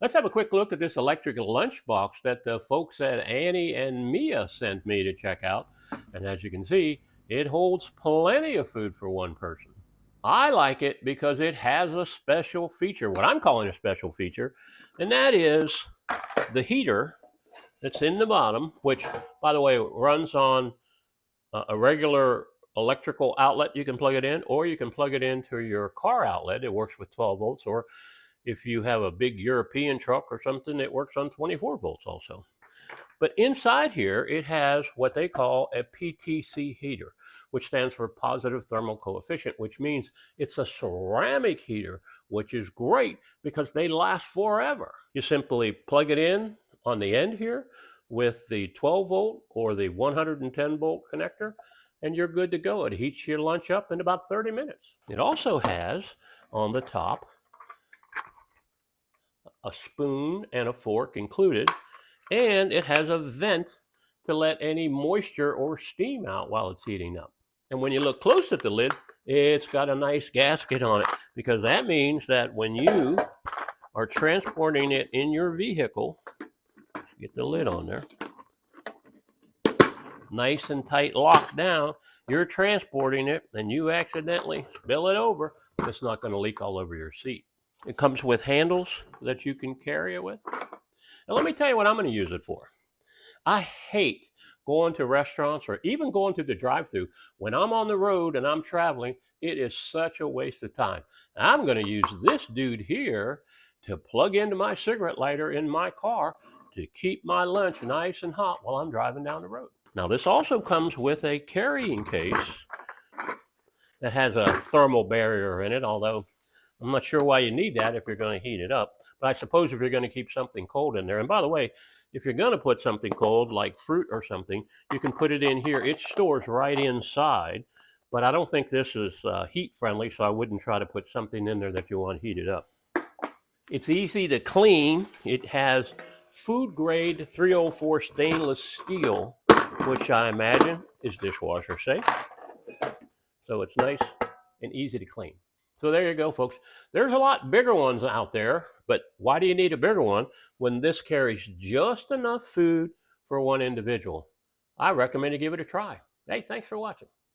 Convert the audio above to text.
Let's have a quick look at this electric lunchbox that the folks at Annie and Mia sent me to check out. And as you can see, it holds plenty of food for one person. I like it because it has a special feature, what I'm calling a special feature, and that is the heater that's in the bottom, which, by the way, runs on a regular electrical outlet. You can plug it in, or you can plug it into your car outlet. It works with 12 volts, or if you have a big European truck or something, it works on 24 volts also. But inside here, it has what they call a PTC heater, which stands for positive thermal coefficient, which means it's a ceramic heater, which is great because they last forever. You simply plug it in on the end here with the 12 volt or the 110 volt connector, and you're good to go. It heats your lunch up in about 30 minutes. It also has on the top a spoon and a fork included, and it has a vent to let any moisture or steam out while it's heating up. And when you look close at the lid, it's got a nice gasket on it, because that means that when you are transporting it in your vehicle, get the lid on there, nice and tight locked down, you're transporting it and you accidentally spill it over, it's not going to leak all over your seat. It comes with handles that you can carry it with. And let me tell you what I'm going to use it for. I hate going to restaurants or even going to the drive-thru. When I'm on the road and I'm traveling, it is such a waste of time. I'm going to use this dude here to plug into my cigarette lighter in my car to keep my lunch nice and hot while I'm driving down the road. Now, this also comes with a carrying case that has a thermal barrier in it, although I'm not sure why you need that if you're going to heat it up. But I suppose if you're going to keep something cold in there, and by the way, if you're going to put something cold like fruit or something, you can put it in here. It stores right inside, but I don't think this is heat friendly, so I wouldn't try to put something in there that you want heated up. It's easy to clean. It has food grade 304 stainless steel, which I imagine is dishwasher safe. So it's nice and easy to clean. So there you go, folks. There's a lot bigger ones out there, but why do you need a bigger one when this carries just enough food for one individual? I recommend you give it a try. Hey, thanks for watching.